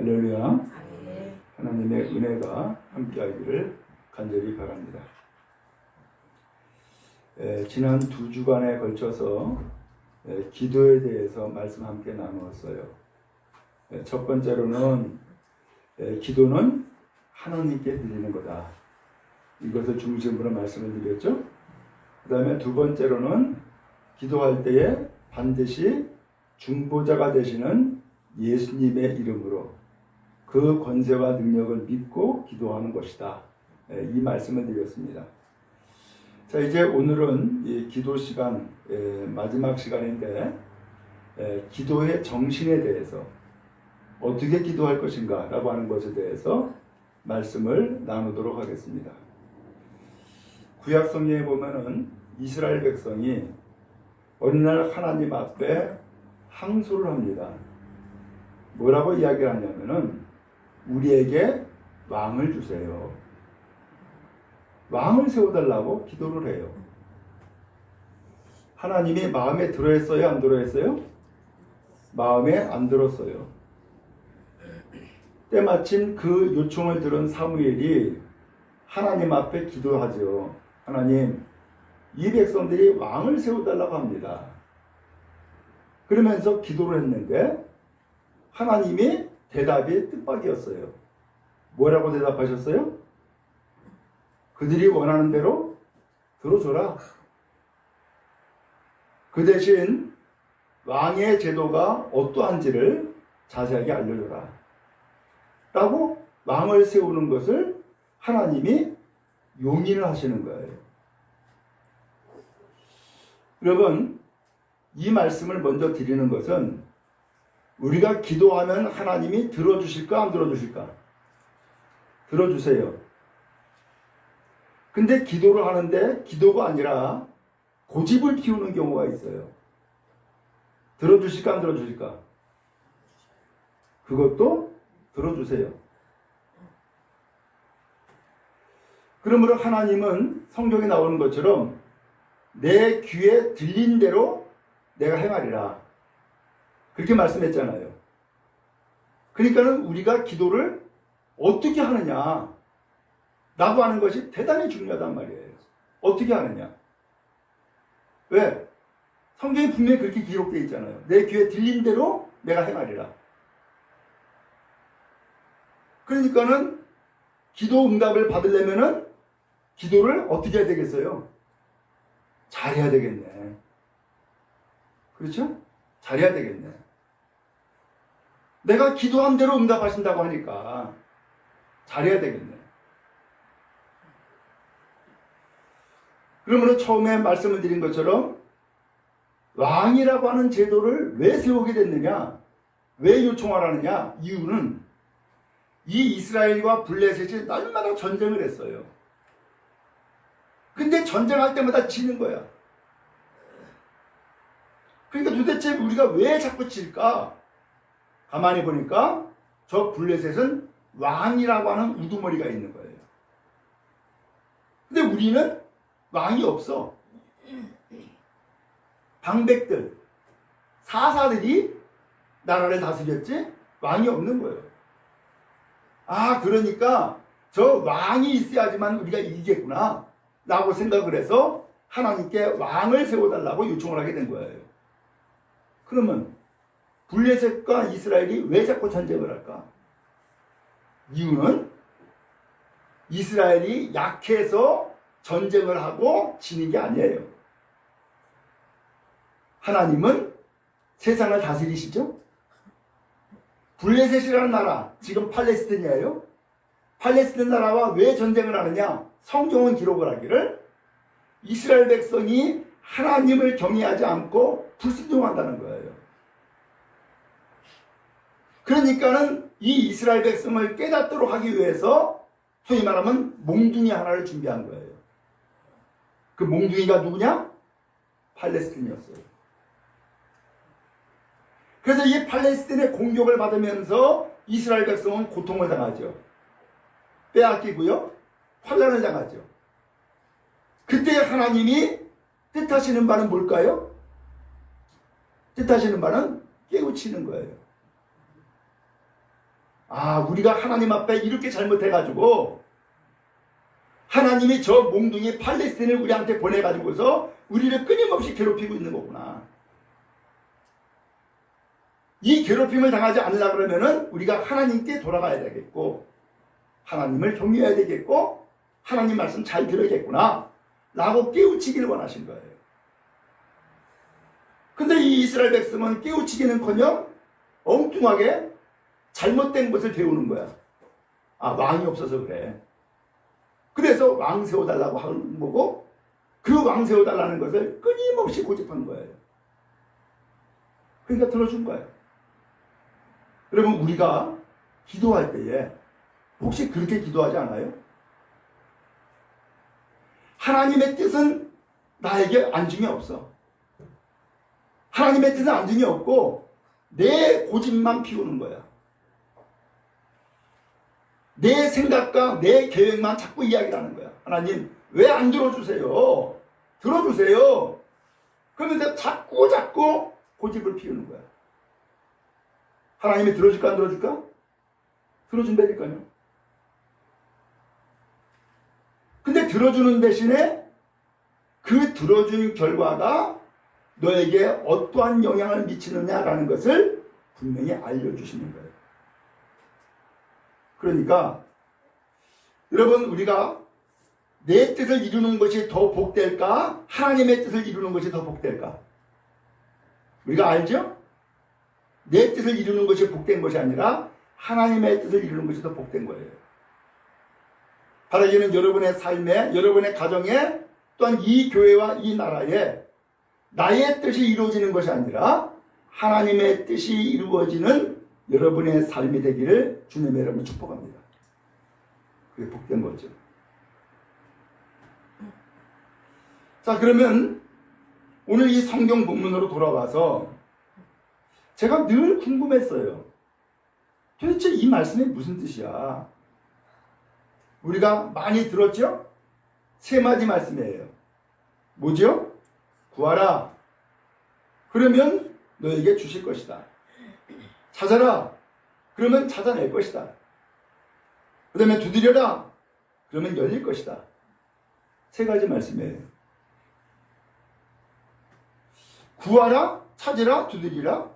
할렐루야. 하나님의 은혜가 함께하기를 간절히 바랍니다. 지난 2주간에 걸쳐서 기도에 대해서 말씀 함께 나누었어요. 첫 번째로는 기도는 하나님께 드리는 거다. 이것을 중심으로 말씀을 드렸죠. 그 다음에 두 번째로는 기도할 때에 반드시 중보자가 되시는 예수님의 이름으로 그 권세와 능력을 믿고 기도하는 것이다. 이 말씀을 드렸습니다. 자, 이제 오늘은 이 기도 시간, 마지막 시간인데 기도의 정신에 대해서 어떻게 기도할 것인가 라고 하는 것에 대해서 말씀을 나누도록 하겠습니다. 구약 성경에 보면은 이스라엘 백성이 어느 날 하나님 앞에 항소를 합니다. 뭐라고 이야기를 하냐면은 우리에게 왕을 주세요. 왕을 세워달라고 기도를 해요. 하나님이 마음에 들어했어요? 안 들어했어요? 마음에 안 들었어요. 때마침 그 요청을 들은 사무엘이 하나님 앞에 기도하죠. 하나님, 이 백성들이 왕을 세워달라고 합니다. 그러면서 기도를 했는데 하나님이 대답이 뜻밖이었어요. 뭐라고 대답하셨어요? 그들이 원하는 대로 들어줘라. 그 대신 왕의 제도가 어떠한지를 자세하게 알려줘라. 라고 왕을 세우는 것을 하나님이 용인을 하시는 거예요. 여러분, 이 말씀을 먼저 드리는 것은 우리가 기도하면 하나님이 들어주실까 안 들어주실까? 들어주세요. 근데 기도를 하는데 기도가 아니라 고집을 피우는 경우가 있어요. 들어주실까 안 들어주실까? 그것도 들어주세요. 그러므로 하나님은 성경에 나오는 것처럼 내 귀에 들린 대로 내가 행하리라. 그렇게 말씀했잖아요. 그러니까는 우리가 기도를 어떻게 하느냐 라고 하는 것이 대단히 중요하단 말이에요. 어떻게 하느냐. 왜? 성경에 분명히 그렇게 기록되어 있잖아요. 내 귀에 들린 대로 내가 행하리라. 그러니까는 기도 응답을 받으려면은 기도를 어떻게 해야 되겠어요? 잘해야 되겠네. 그렇죠? 잘해야 되겠네. 내가 기도한 대로 응답하신다고 하니까 잘해야 되겠네. 그러므로 처음에 말씀을 드린 것처럼 왕이라고 하는 제도를 왜 세우게 됐느냐? 왜 요청하라느냐? 이유는 이 이스라엘과 블레셋이 날마다 전쟁을 했어요. 근데 전쟁할 때마다 지는 거야. 그러니까 도대체 우리가 왜 자꾸 질까? 가만히 보니까 저 블레셋은 왕이라고 하는 우두머리가 있는 거예요. 근데 우리는 왕이 없어. 방백들, 사사들이 나라를 다스렸지 왕이 없는 거예요. 아, 그러니까 저 왕이 있어야지만 우리가 이기겠구나 라고 생각을 해서 하나님께 왕을 세워달라고 요청을 하게 된 거예요. 그러면 블레셋과 이스라엘이 왜 자꾸 전쟁을 할까? 이유는 이스라엘이 약해서 전쟁을 하고 지는 게 아니에요. 하나님은 세상을 다스리시죠? 블레셋이라는 나라, 지금 팔레스틴이에요. 팔레스틴 나라와 왜 전쟁을 하느냐? 성경은 기록을 하기를 이스라엘 백성이 하나님을 경외하지 않고 불순종한다는 거예요. 그러니까는 이 이스라엘 백성을 깨닫도록 하기 위해서 소위 말하면 몽둥이 하나를 준비한 거예요. 그 몽둥이가 누구냐? 팔레스틴이었어요. 그래서 이 팔레스틴의 공격을 받으면서 이스라엘 백성은 고통을 당하죠. 빼앗기고요. 환난을 당하죠. 그때 하나님이 뜻하시는 바는 뭘까요? 뜻하시는 바는 깨우치는 거예요. 아, 우리가 하나님 앞에 이렇게 잘못해가지고 하나님이 저 몽둥이 팔레스틴을 우리한테 보내가지고서 우리를 끊임없이 괴롭히고 있는 거구나. 이 괴롭힘을 당하지 않으려고 그러면은 우리가 하나님께 돌아가야 되겠고 하나님을 경외해야 되겠고 하나님 말씀 잘 들어야겠구나 라고 깨우치기를 원하신 거예요. 근데 이 이스라엘 백성은 깨우치기는커녕 엉뚱하게 잘못된 것을 배우는 거야. 아, 왕이 없어서 그래. 그래서 왕 세워달라고 하는 거고 그 왕 세워달라는 것을 끊임없이 고집하는 거예요. 그러니까 들어준 거예요. 여러분, 우리가 기도할 때에 혹시 그렇게 기도하지 않아요? 하나님의 뜻은 나에게 안중이 없어. 하나님의 뜻은 안중이 없고 내 고집만 피우는 거야. 내 생각과 내 계획만 자꾸 이야기를 하는 거야. 하나님, 왜 안 들어주세요? 들어주세요. 그러면서 자꾸 고집을 피우는 거야. 하나님이 들어줄까 안 들어줄까? 들어준다니까요. 근데 들어주는 대신에 그 들어준 결과가 너에게 어떠한 영향을 미치느냐라는 것을 분명히 알려주시는 거예요. 그러니까 여러분, 우리가 내 뜻을 이루는 것이 더 복될까? 하나님의 뜻을 이루는 것이 더 복될까? 우리가 알죠? 내 뜻을 이루는 것이 복된 것이 아니라 하나님의 뜻을 이루는 것이 더 복된 거예요. 바라기는 여러분의 삶에, 여러분의 가정에, 또한 이 교회와 이 나라에 나의 뜻이 이루어지는 것이 아니라 하나님의 뜻이 이루어지는 여러분의 삶이 되기를 주님의 이름으로 축복합니다. 그게 복된 거죠. 자, 그러면 오늘 이 성경 본문으로 돌아와서 제가 늘 궁금했어요. 도대체 이 말씀이 무슨 뜻이야? 우리가 많이 들었죠? 세 마디 말씀이에요. 뭐죠? 구하라. 그러면 너에게 주실 것이다. 찾아라. 그러면 찾아낼 것이다. 그 다음에 두드려라. 그러면 열릴 것이다. 세 가지 말씀이에요. 구하라, 찾으라, 두드리라.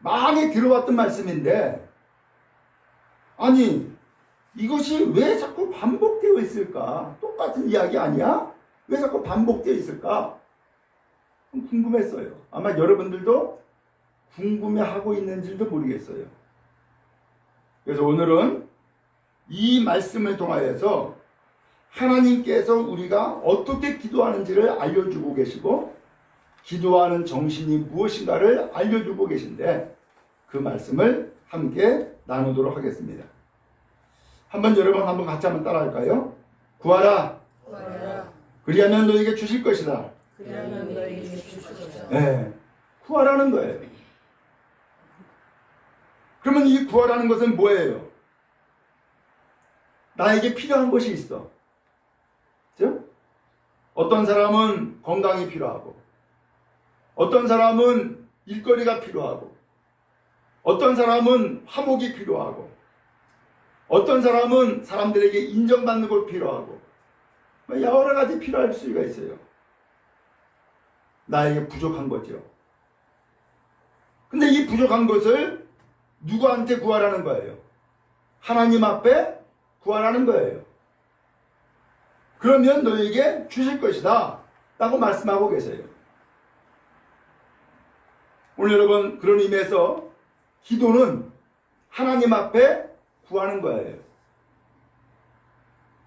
많이 들어왔던 말씀인데, 아니, 이것이 왜 자꾸 반복되어 있을까? 똑같은 이야기 아니야? 왜 자꾸 반복되어 있을까? 궁금했어요. 아마 여러분들도 궁금해하고 있는지도 모르겠어요. 그래서 오늘은 이 말씀을 통하여서 하나님께서 우리가 어떻게 기도하는지를 알려주고 계시고 기도하는 정신이 무엇인가를 알려주고 계신데 그 말씀을 함께 나누도록 하겠습니다. 여러분 한번 같이 한번 따라할까요? 구하라. 그리하면 너에게 주실 것이다. 네, 구하라는 거예요. 그러면 이 구하라는 것은 뭐예요? 나에게 필요한 것이 있어. 그렇죠? 어떤 사람은 건강이 필요하고 어떤 사람은 일거리가 필요하고 어떤 사람은 화목이 필요하고 어떤 사람은 사람들에게 인정받는 걸 필요하고 여러 가지 필요할 수가 있어요. 나에게 부족한 거죠. 근데 이 부족한 것을 누구한테 구하라는 거예요? 하나님 앞에 구하라는 거예요. 그러면 너에게 주실 것이다 라고 말씀하고 계세요. 오늘 여러분, 그런 의미에서 기도는 하나님 앞에 구하는 거예요.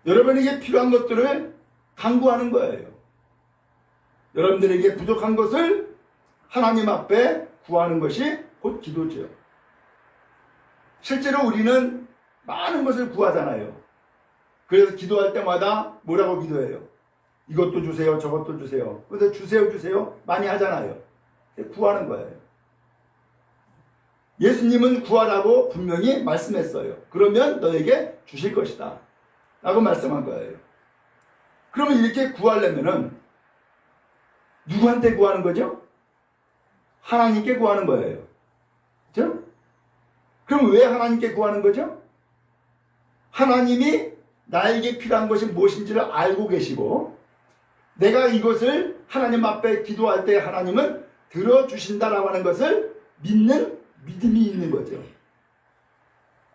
여러분에게 필요한 것들을 간구하는 거예요. 여러분들에게 부족한 것을 하나님 앞에 구하는 것이 곧 기도죠. 실제로 우리는 많은 것을 구하잖아요. 그래서 기도할 때마다 뭐라고 기도해요? 이것도 주세요, 저것도 주세요. 그래서 주세요 많이 하잖아요. 구하는 거예요. 예수님은 구하라고 분명히 말씀했어요. 그러면 너에게 주실 것이다 라고 말씀한 거예요. 그러면 이렇게 구하려면은 누구한테 구하는 거죠? 하나님께 구하는 거예요. 그렇죠? 그럼 왜 하나님께 구하는 거죠? 하나님이 나에게 필요한 것이 무엇인지를 알고 계시고 내가 이것을 하나님 앞에 기도할 때 하나님은 들어주신다라고 하는 것을 믿는 믿음이 있는 거죠.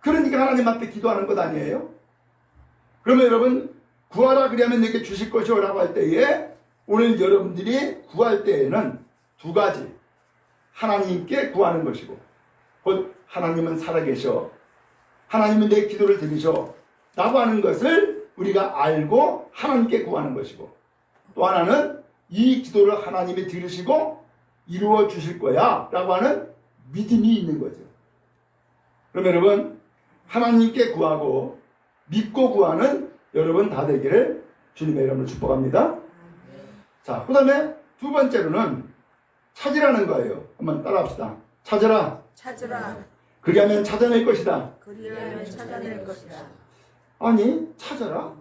그러니까 하나님 앞에 기도하는 것 아니에요? 그러면 여러분 구하라 그리하면 내게 주실 것이요 라고 할 때에 오늘 여러분들이 구할 때에는 두 가지, 하나님께 구하는 것이고 곧 하나님은 살아계셔, 하나님은 내 기도를 들으셔 라고 하는 것을 우리가 알고 하나님께 구하는 것이고 또 하나는 이 기도를 하나님이 들으시고 이루어 주실 거야 라고 하는 믿음이 있는 거죠. 그럼 여러분 하나님께 구하고 믿고 구하는 여러분 다 되기를 주님의 이름으로 축복합니다. 자, 그 다음에 두 번째로는 찾으라는 거예요. 한번 따라합시다. 찾으라. 찾으라. 그리하면 찾아낼 것이다. 그리하면 찾아낼 것이다. 아니, 찾아라?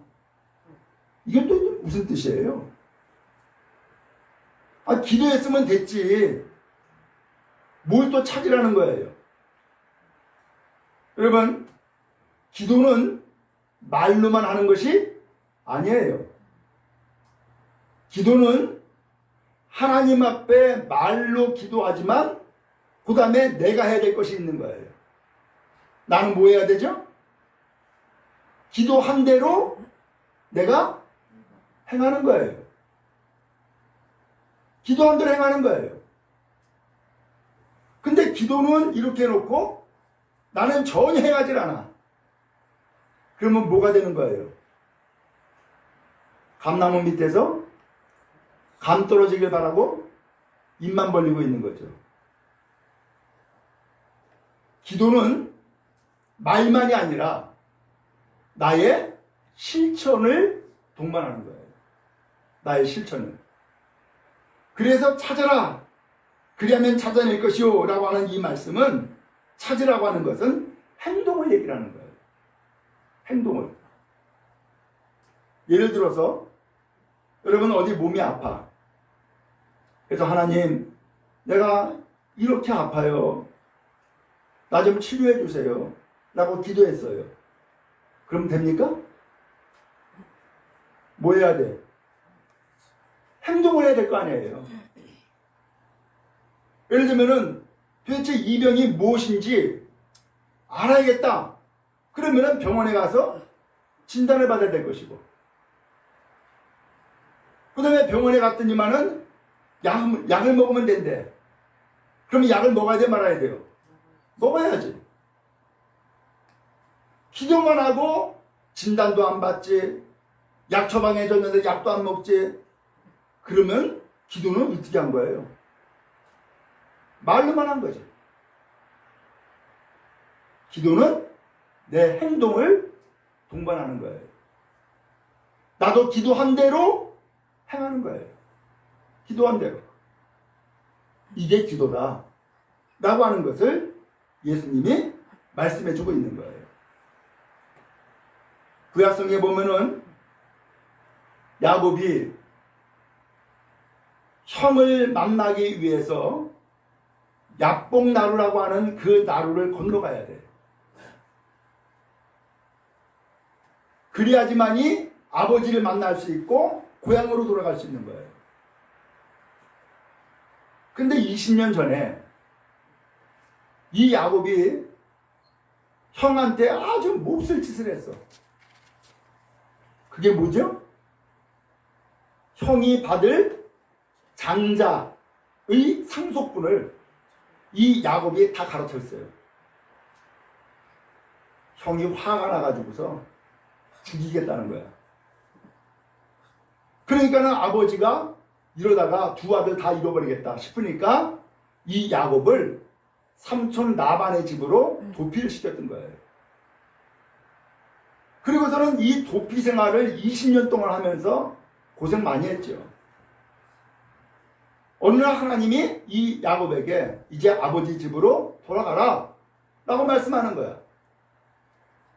이게 또 무슨 뜻이에요? 아, 기도했으면 됐지. 뭘 또 찾으라는 거예요? 여러분, 기도는 말로만 하는 것이 아니에요. 기도는 하나님 앞에 말로 기도하지만 그 다음에 내가 해야 될 것이 있는 거예요. 나는 뭐 해야 되죠? 기도한 대로 내가 행하는 거예요. 기도한 대로 행하는 거예요. 근데 기도는 이렇게 해놓고 나는 전혀 행하질 않아. 그러면 뭐가 되는 거예요? 감나무 밑에서 감 떨어지길 바라고 입만 벌리고 있는 거죠. 기도는 말만이 아니라 나의 실천을 동반하는 거예요. 나의 실천을. 그래서 찾아라. 그리하면 찾아낼 것이요 라고 하는 이 말씀은 찾으라고 하는 것은 행동을 얘기를 하는 거예요. 행동을. 예를 들어서 여러분 어디 몸이 아파. 그래서 하나님 내가 이렇게 아파요. 나 좀 치료해 주세요. 라고 기도했어요. 그럼 됩니까? 뭐 해야 돼? 행동을 해야 될 거 아니에요. 예를 들면은 도대체 이 병이 무엇인지 알아야겠다. 그러면은 병원에 가서 진단을 받아야 될 것이고 그 다음에 병원에 갔더니만은 약을 먹으면 된대. 그럼 약을 먹어야 돼 말아야 돼요? 먹어야지. 기도만 하고 진단도 안 받지, 약 처방해 줬는데 약도 안 먹지. 그러면 기도는 어떻게 한 거예요? 말로만 한 거지. 기도는 내 행동을 동반하는 거예요. 나도 기도한 대로 행하는 거예요. 기도한 대로. 이게 기도다 라고 하는 것을 예수님이 말씀해주고 있는 거예요. 구약성에 보면은 야곱이 형을 만나기 위해서 야복 나루라고 하는 그 나루를 건너가야 돼. 그래야지만이 아버지를 만날 수 있고 고향으로 돌아갈 수 있는 거예요. 근데 20년 전에 이 야곱이 형한테 아주 몹쓸 짓을 했어. 그게 뭐죠? 형이 받을 장자의 상속분을 이 야곱이 다 가로챘어요. 형이 화가 나가지고서 죽이겠다는 거야. 그러니까는 아버지가 이러다가 두 아들 다 잃어버리겠다 싶으니까 이 야곱을 삼촌 라반의 집으로 도피를 시켰던 거예요. 그리고서는 이 도피 생활을 20년 동안 하면서 고생 많이 했죠. 어느 날 하나님이 이 야곱에게 이제 아버지 집으로 돌아가라 라고 말씀하는 거야.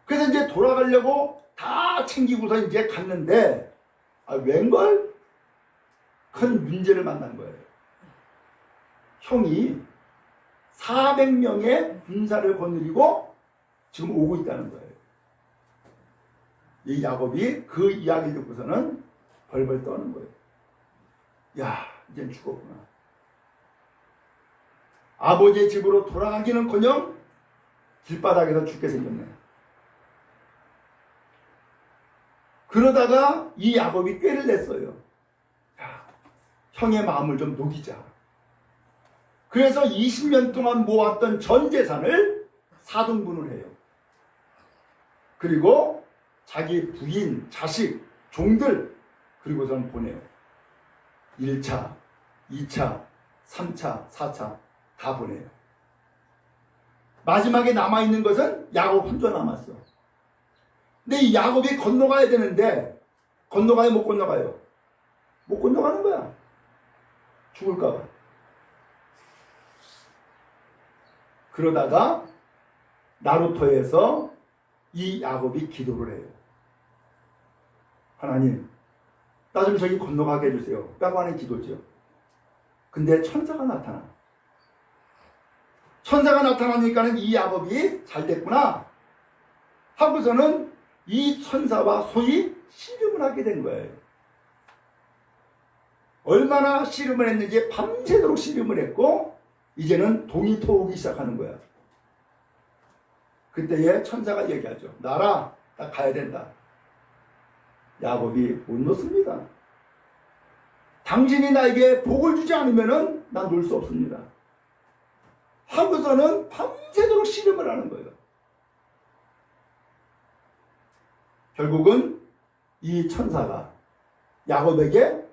그래서 이제 돌아가려고 다 챙기고서 이제 갔는데 웬걸? 큰 문제를 만난 거예요. 형이 400명의 군사를 거느리고 지금 오고 있다는 거예요. 이 야곱이 그 이야기를 듣고서는 벌벌 떠는 거예요. 야, 이젠 죽었구나. 아버지의 집으로 돌아가기는커녕 길바닥에서 죽게 생겼네. 그러다가 이 야곱이 꾀를 냈어요. 야, 형의 마음을 좀 녹이자. 그래서 20년 동안 모았던 전 재산을 4등분을 해요. 그리고 자기 부인, 자식, 종들 그리고선 보내요. 1차, 2차, 3차, 4차 다 보내요. 마지막에 남아있는 것은 야곱 혼자 남았어. 근데 이 야곱이 건너가야 되는데 건너가요, 못 건너가요? 못 건너가는 거야. 죽을까 봐. 그러다가 나루터에서 이 야곱이 기도를 해요. 하나님, 나 좀 저기 건너가게 해주세요. 라고 하는 기도죠. 근데 천사가 나타나. 천사가 나타나니까는 이 야곱이 잘 됐구나 하고서는 이 천사와 소위 씨름을 하게 된 거예요. 얼마나 씨름을 했는지 밤새도록 씨름을 했고 이제는 동이 터오기 시작하는 거야. 그때에 천사가 얘기하죠. 나라, 나 가야 된다. 야곱이 못 놓습니다. 당신이 나에게 복을 주지 않으면 난 놀 수 없습니다. 하고서는 밤새도록 씨름을 하는 거예요. 결국은 이 천사가 야곱에게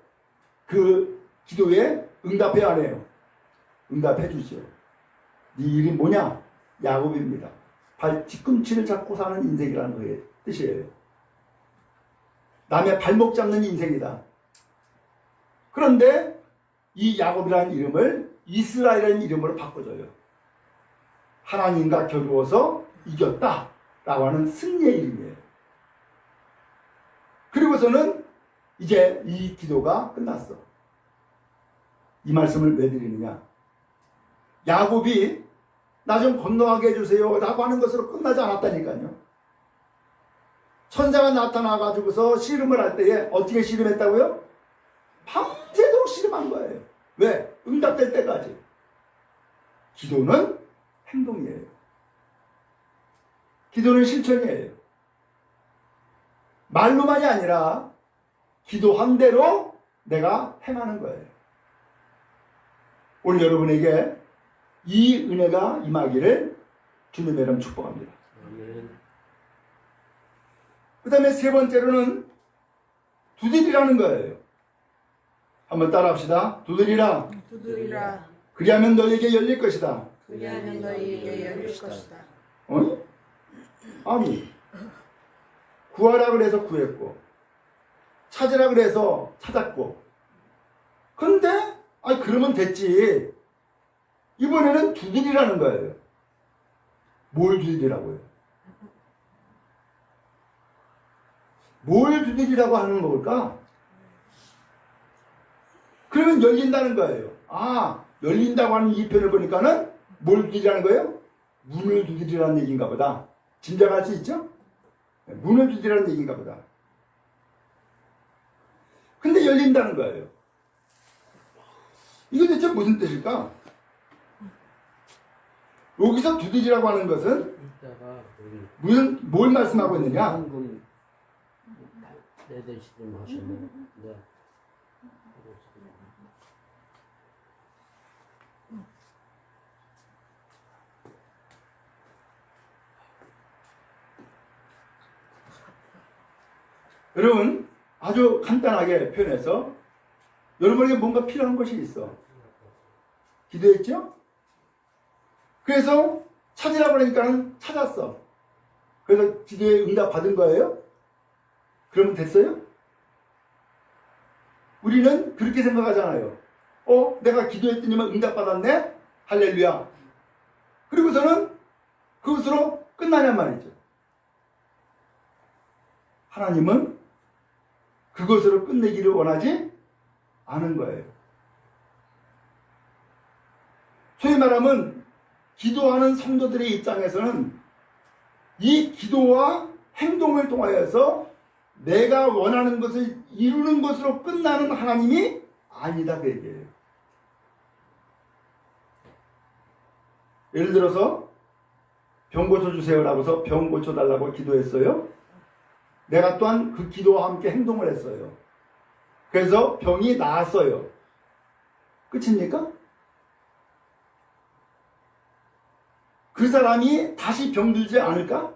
그 기도에 응답해 안 해요. 응답해 주죠. 네 일이 뭐냐? 야곱입니다. 발 뒤꿈치를 잡고 사는 인생이라는 거의 뜻이에요. 남의 발목 잡는 인생이다. 그런데 이 야곱이라는 이름을 이스라엘이라는 이름으로 바꿔줘요. 하나님과 겨루어서 이겼다 라고 하는 승리의 이름이에요. 그리고서는 이제 이 기도가 끝났어. 이 말씀을 왜 드리느냐? 야곱이 나 좀 건너가게 해주세요 라고 하는 것으로 끝나지 않았다니까요. 천사가 나타나가지고서 씨름을 할 때에 어떻게 씨름했다고요? 밤새도록 씨름한 거예요. 왜? 응답될 때까지. 기도는 행동이에요. 기도는 실천이에요. 말로만이 아니라 기도한 대로 내가 행하는 거예요. 오늘 여러분에게 이 은혜가 임하기를 주님의 이름 축복합니다. 그 다음에 세 번째로는 두드리라는 거예요. 한번 따라합시다. 두드리라. 두드리라. 그리하면 너에게 열릴 것이다. 그리하면 너희에게 열릴 것이다. 어? 아니, 구하라 그래서 구했고 찾으라 그래서 찾았고 근데 아니 그러면 됐지. 이번에는 두드리라는 거예요. 뭘 두드리라고요? 뭘 두드리라고 하는 걸까? 그러면 열린다는 거예요. 아, 열린다고 하는 이 표현을 보니까는 뭘 두드리라는 거예요? 문을 두드리라는 얘기인가 보다. 짐작할 수 있죠? 문을 두드리라는 얘기인가 보다. 근데 열린다는 거예요. 이거 대체 무슨 뜻일까? 여기서 두드리라고 하는 것은 뭘 말씀하고 있느냐? 한군 내대시좀 하셨는데 여러분 아주 간단하게 표현해서 여러분에게 뭔가 필요한 것이 있어. 기도했죠? 그래서 찾으라고 그러니까는 찾았어. 그래서 기도에 응답 받은 거예요? 그러면 됐어요? 우리는 그렇게 생각하잖아요. 내가 기도했더니만 응답 받았네? 할렐루야. 그리고서는 그것으로 끝나냔 말이죠. 하나님은 그것으로 끝내기를 원하지 않은 거예요. 소위 말하면 기도하는 성도들의 입장에서는 이 기도와 행동을 통하여서 내가 원하는 것을 이루는 것으로 끝나는 하나님이 아니다 그 얘기예요. 예를 들어서 병 고쳐주세요라고서 병 고쳐달라고 기도했어요. 내가 또한 그 기도와 함께 행동을 했어요. 그래서 병이 나았어요. 끝입니까? 그 사람이 다시 병들지 않을까?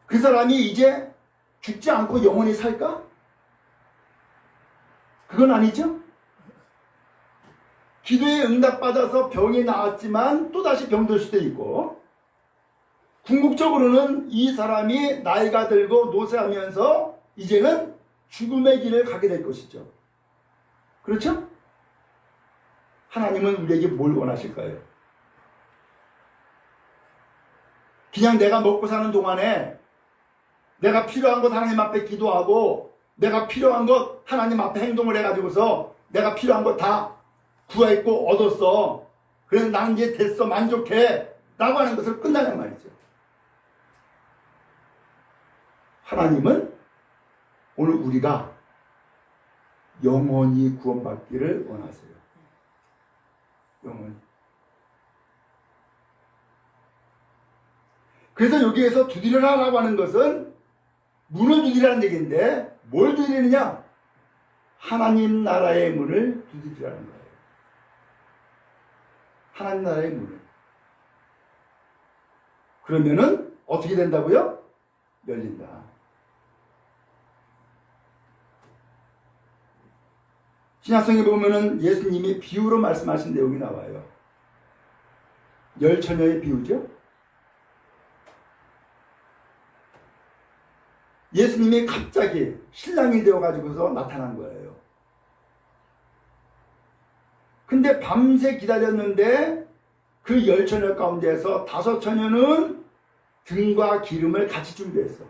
그 사람이 이제 죽지 않고 영원히 살까? 그건 아니죠? 기도에 응답받아서 병이 나았지만 또다시 병들 수도 있고, 궁극적으로는 이 사람이 나이가 들고 노쇠하면서 이제는 죽음의 길을 가게 될 것이죠. 그렇죠? 하나님은 우리에게 뭘 원하실까요? 그냥 내가 먹고 사는 동안에 내가 필요한 것 하나님 앞에 기도하고 내가 필요한 것 하나님 앞에 행동을 해가지고서 내가 필요한 것 다 구했고 얻었어. 그래서 나는 이제 됐어. 만족해. 라고 하는 것을 끝나는 말이죠. 하나님은 오늘 우리가 영원히 구원받기를 원하세요. 영원히. 그래서 여기에서 두드려라라고 하는 것은 문을 두드리라는 얘기인데 뭘 두드리느냐? 하나님 나라의 문을 두드리라는 거예요. 하나님 나라의 문을. 그러면은 어떻게 된다고요? 열린다. 신약성에 보면은 예수님이 비유로 말씀하신 내용이 나와요. 열 처녀의 비유죠. 예수님이 갑자기 신랑이 되어가지고서 나타난 거예요. 근데 밤새 기다렸는데 그 열 처녀 가운데에서 다섯 처녀는 등과 기름을 같이 준비했어.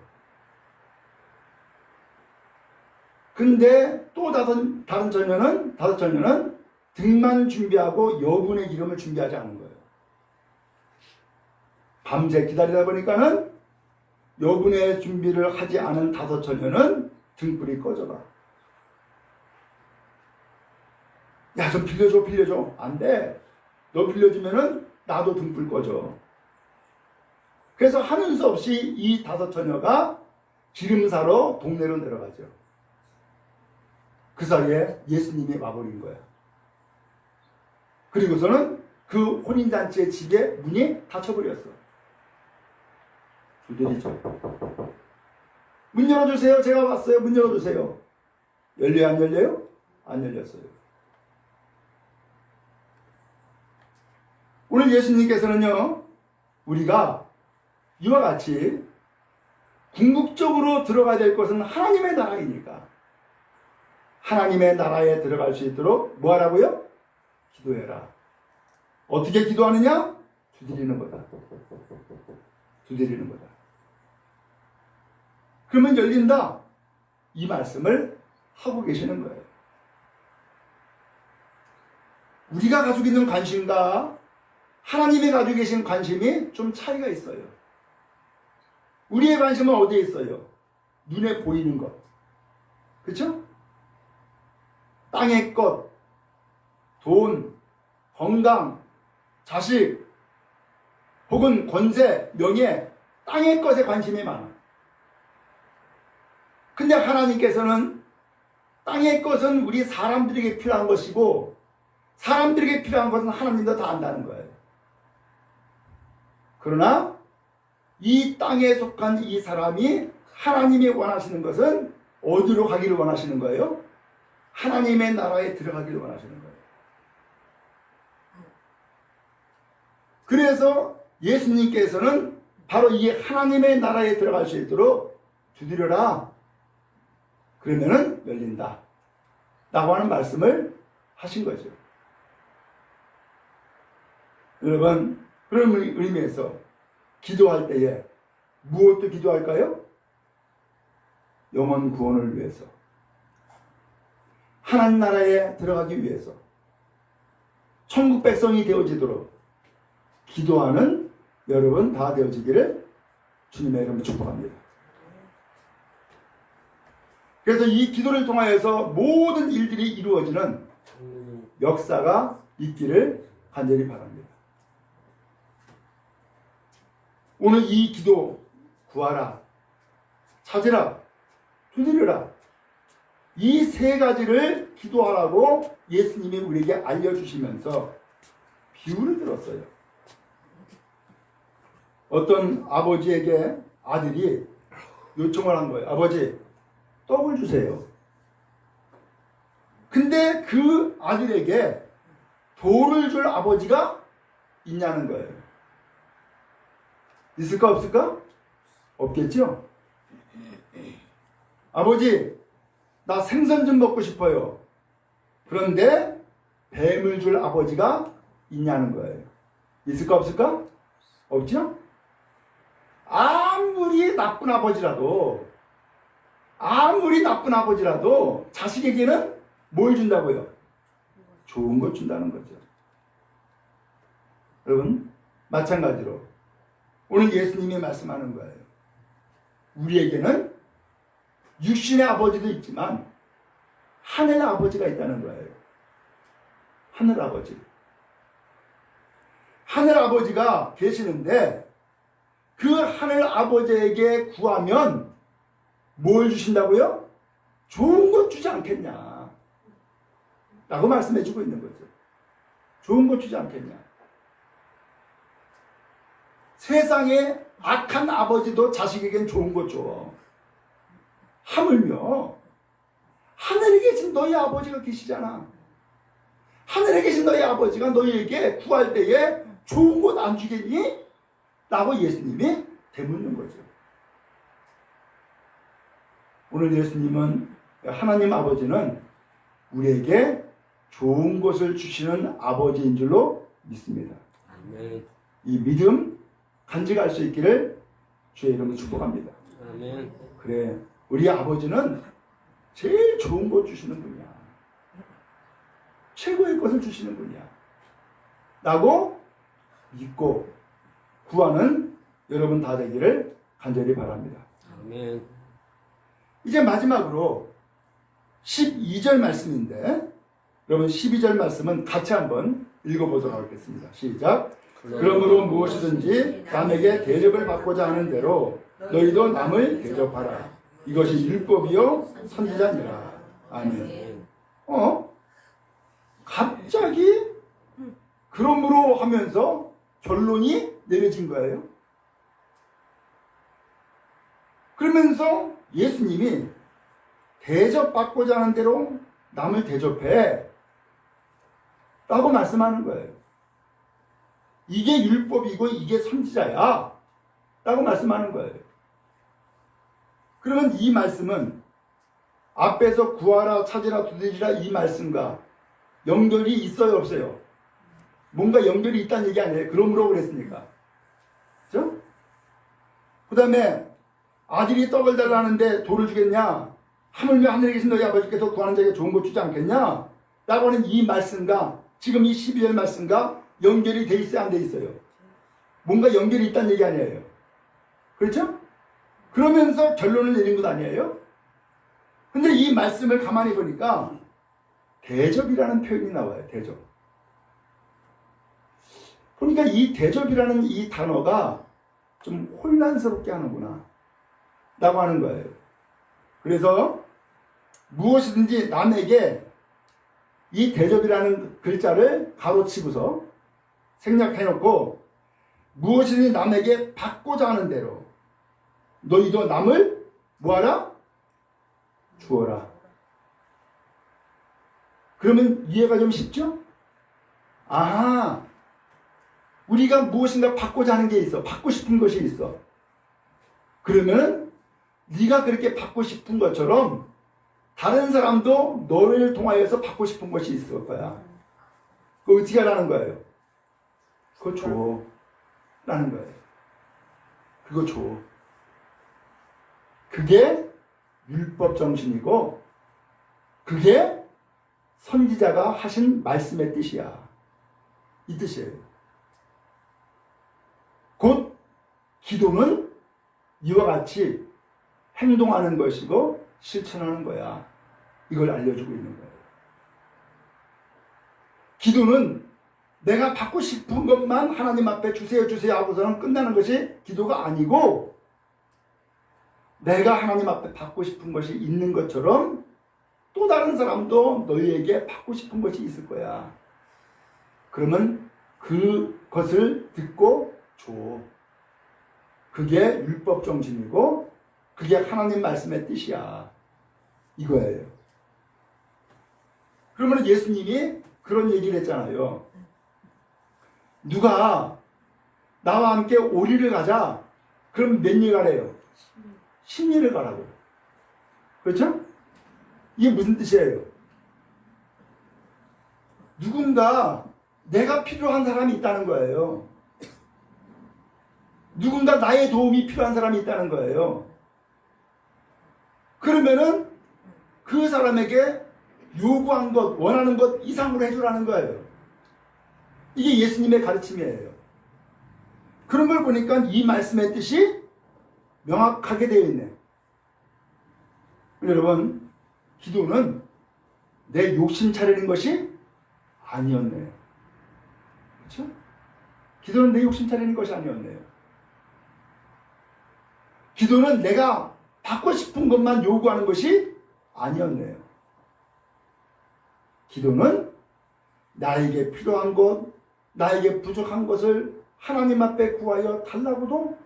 근데 또 다섯 처녀는 등만 준비하고 여분의 기름을 준비하지 않은 거예요. 밤새 기다리다 보니까는 여분의 준비를 하지 않은 다섯 처녀는 등불이 꺼져라. 야, 좀 빌려줘. 안 돼. 너 빌려주면은 나도 등불 꺼져. 그래서 하는 수 없이 이 다섯 처녀가 기름 사러 동네로 내려가죠. 그 사이에 예수님이 와버린 거야. 그리고서는 그 혼인잔치의 집에 문이 닫혀버렸어. 두드리죠. 문 열어주세요. 제가 왔어요. 문 열어주세요. 열려요? 안 열려요? 안 열렸어요. 오늘 예수님께서는요, 우리가 이와 같이 궁극적으로 들어가야 될 것은 하나님의 나라이니까 하나님의 나라에 들어갈 수 있도록 뭐 하라고요? 기도해라. 어떻게 기도하느냐? 두드리는 거다. 두드리는 거다. 그러면 열린다. 이 말씀을 하고 계시는 거예요. 우리가 가지고 있는 관심과 하나님이 가지고 계신 관심이 좀 차이가 있어요. 우리의 관심은 어디에 있어요? 눈에 보이는 것. 그렇죠? 땅의 것, 돈, 건강, 자식, 혹은 권세, 명예, 땅의 것에 관심이 많아. 근데 하나님께서는 땅의 것은 우리 사람들에게 필요한 것이고 사람들에게 필요한 것은 하나님도 다 안다는 거예요. 그러나 이 땅에 속한 이 사람이 하나님이 원하시는 것은 어디로 가기를 원하시는 거예요? 하나님의 나라에 들어가기를 원하시는 거예요. 그래서 예수님께서는 바로 이 하나님의 나라에 들어갈 수 있도록 두드려라. 그러면은 열린다. 라고 하는 말씀을 하신 거죠. 여러분, 그런 의미에서 기도할 때에 무엇도 기도할까요? 영혼 구원을 위해서, 하나님 나라에 들어가기 위해서, 천국 백성이 되어지도록, 기도하는 여러분 다 되어지기를 주님의 이름으로 축복합니다. 그래서 이 기도를 통하여서 모든 일들이 이루어지는 역사가 있기를 간절히 바랍니다. 오늘 이 기도 구하라, 찾으라, 두드려라, 이 세 가지를 기도하라고 예수님이 우리에게 알려주시면서 비유를 들었어요. 어떤 아버지에게 아들이 요청을 한 거예요. 아버지, 떡을 주세요. 근데 그 아들에게 돌을 줄 아버지가 있냐는 거예요. 있을까 없을까? 없겠죠? 아버지, 나 생선 좀 먹고 싶어요. 그런데 뱀을 줄 아버지가 있냐는 거예요. 있을까 없을까? 없죠? 아무리 나쁜 아버지라도 자식에게는 뭘 준다고요? 좋은 것 준다는 거죠. 여러분, 마찬가지로 오늘 예수님이 말씀하는 거예요. 우리에게는 육신의 아버지도 있지만 하늘 아버지가 있다는 거예요. 하늘 아버지. 하늘 아버지가 계시는데 그 하늘 아버지에게 구하면 뭘 주신다고요? 좋은 것 주지 않겠냐 라고 말씀해 주고 있는 거죠. 좋은 것 주지 않겠냐. 세상에 악한 아버지도 자식에겐 좋은 것 줘. 하물며 하늘에 계신 너희 아버지가 계시잖아. 하늘에 계신 너희 아버지가 너희에게 구할 때에 좋은 것 안 주겠니? 라고 예수님이 되묻는 거죠. 오늘 예수님은, 하나님 아버지는 우리에게 좋은 것을 주시는 아버지인 줄로 믿습니다. 아멘. 이 믿음 간직할 수 있기를 주의 이름으로 축복합니다. 아멘. 그래, 우리 아버지는 제일 좋은 것 주시는 분이야. 최고의 것을 주시는 분이야. 라고 믿고 구하는 여러분 다 되기를 간절히 바랍니다. 아멘. 이제 마지막으로 12절 말씀인데, 여러분 12절 말씀은 같이 한번 읽어보도록 하겠습니다. 시작. 그러므로 무엇이든지 남에게 대접을 받고자 하는 대로 너희도 남을 대접하라. 이것이 율법이요 선지자니라. 아멘. 갑자기 그러므로 하면서 결론이 내려진 거예요. 그러면서 예수님이 대접받고자 하는 대로 남을 대접해 라고 말씀하는 거예요. 이게 율법이고 이게 선지자야 라고 말씀하는 거예요. 그러면 이 말씀은 앞에서 구하라, 찾으라, 두드리라 이 말씀과 연결이 있어요, 없어요? 뭔가 연결이 있다는 얘기 아니에요? 그러므로 그랬으니까. 그죠? 그 다음에 아들이 떡을 달라는데 돌을 주겠냐? 하물며 하늘에 계신 너희 아버지께서 구하는 자에게 좋은 것 주지 않겠냐? 라고 하는 이 말씀과 지금 이 12절 말씀과 연결이 돼 있어요, 안 돼 있어요? 뭔가 연결이 있다는 얘기 아니에요? 그렇죠? 그러면서 결론을 내린 것 아니에요? 근데 이 말씀을 가만히 보니까 대접이라는 표현이 나와요. 대접. 보니까 이 대접이라는 이 단어가 좀 혼란스럽게 하는구나 라고 하는 거예요. 그래서 무엇이든지 남에게 이 대접이라는 글자를 가로치고서 생략해놓고 무엇이든지 남에게 받고자 하는 대로 너희도 남을 뭐하라? 주어라. 그러면 이해가 좀 쉽죠? 아하, 우리가 무엇인가 받고자 하는 게 있어. 받고 싶은 것이 있어. 그러면 네가 그렇게 받고 싶은 것처럼 다른 사람도 너를 통하여서 받고 싶은 것이 있을 거야. 그거 어떻게 하라는 거예요? 그거 줘. 라는 거예요. 그거 줘. 그게 율법 정신이고 그게 선지자가 하신 말씀의 뜻이야. 이 뜻이에요. 곧 기도는 이와 같이 행동하는 것이고 실천하는 거야. 이걸 알려주고 있는 거예요. 기도는 내가 받고 싶은 것만 하나님 앞에 주세요 주세요 하고서는 끝나는 것이 기도가 아니고, 내가 하나님 앞에 받고 싶은 것이 있는 것처럼 또 다른 사람도 너희에게 받고 싶은 것이 있을 거야. 그러면 그것을 듣고 줘. 그게 율법 정신이고 그게 하나님 말씀의 뜻이야. 이거예요. 그러면 예수님이 그런 얘기를 했잖아요. 누가 나와 함께 오리를 가자. 그럼 몇 리 가래요? 10리를 가라고. 그렇죠? 이게 무슨 뜻이에요? 누군가 내가 필요한 사람이 있다는 거예요. 누군가 나의 도움이 필요한 사람이 있다는 거예요. 그러면은 그 사람에게 요구한 것, 원하는 것 이상으로 해주라는 거예요. 이게 예수님의 가르침이에요. 그런 걸 보니까 이 말씀의 뜻이 명확하게 되어 있네. 여러분, 기도는 내 욕심 차리는 것이 아니었네요. 그렇죠? 기도는 내 욕심 차리는 것이 아니었네요. 기도는 내가 받고 싶은 것만 요구하는 것이 아니었네요. 기도는 나에게 필요한 것, 나에게 부족한 것을 하나님 앞에 구하여 달라고도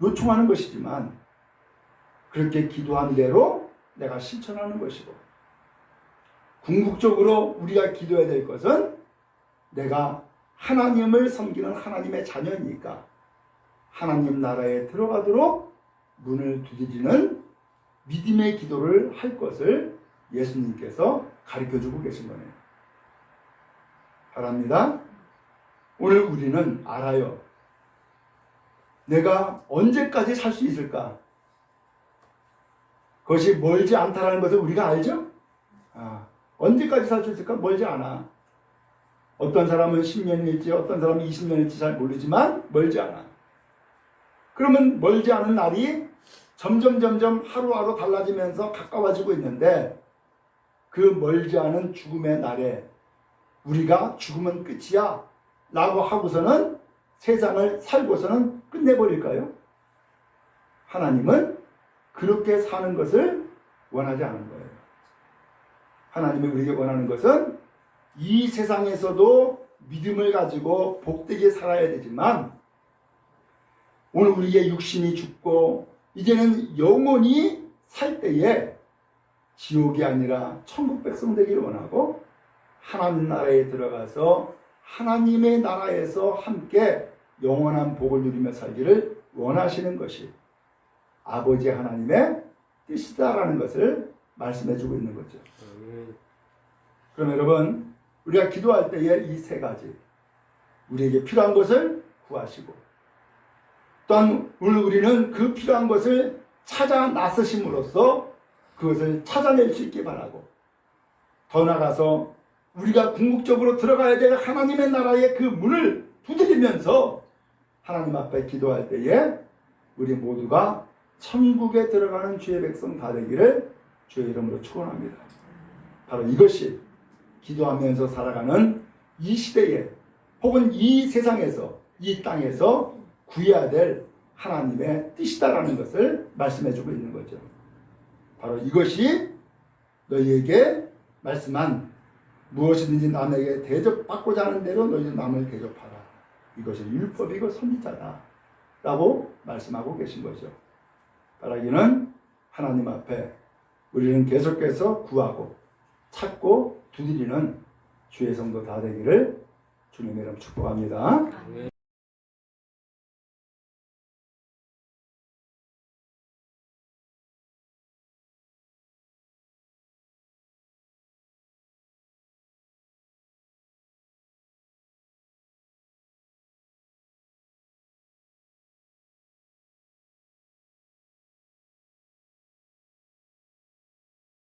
요청하는 것이지만, 그렇게 기도한 대로 내가 실천하는 것이고, 궁극적으로 우리가 기도해야 될 것은 내가 하나님을 섬기는 하나님의 자녀이니까 하나님 나라에 들어가도록 문을 두드리는 믿음의 기도를 할 것을 예수님께서 가르쳐주고 계신 거네요. 바랍니다. 오늘 우리는 알아요. 내가 언제까지 살 수 있을까? 그것이 멀지 않다라는 것을 우리가 알죠? 언제까지 살 수 있을까? 멀지 않아. 어떤 사람은 10년일지 어떤 사람은 20년일지 잘 모르지만 멀지 않아. 그러면 멀지 않은 날이 점점 하루하루 달라지면서 가까워지고 있는데, 그 멀지 않은 죽음의 날에 우리가 죽으면 끝이야 라고 하고서는 세상을 살고서는 끝내버릴까요? 하나님은 그렇게 사는 것을 원하지 않은 거예요. 하나님이 우리에게 원하는 것은 이 세상에서도 믿음을 가지고 복되게 살아야 되지만, 오늘 우리의 육신이 죽고 이제는 영원히 살 때에 지옥이 아니라 천국 백성 되기를 원하고, 하나님 나라에 들어가서 하나님의 나라에서 함께 영원한 복을 누리며 살기를 원하시는 것이 아버지 하나님의 뜻이다라는 것을 말씀해주고 있는 거죠. 그럼 여러분, 우리가 기도할 때에 이 세 가지, 우리에게 필요한 것을 구하시고, 또한 오늘 우리는 그 필요한 것을 찾아 나서심으로써 그것을 찾아낼 수 있게 바라고, 더 나아가서 우리가 궁극적으로 들어가야 될 하나님의 나라의 그 문을 두드리면서 하나님 앞에 기도할 때에 우리 모두가 천국에 들어가는 주의 백성 다 되기를 주의 이름으로 축원합니다. 바로 이것이 기도하면서 살아가는 이 시대에, 혹은 이 세상에서, 이 땅에서 구해야 될 하나님의 뜻이다라는 것을 말씀해주고 있는 거죠. 바로 이것이 너희에게 말씀한 무엇이든지 남에게 대접받고자 하는 대로 너희는 남을 대접하라. 이것이 율법이고 선지자다 라고 말씀하고 계신 거죠. 바라기는 하나님 앞에 우리는 계속해서 구하고 찾고 두드리는 주의 성도 다 되기를 주님의 이름 축복합니다.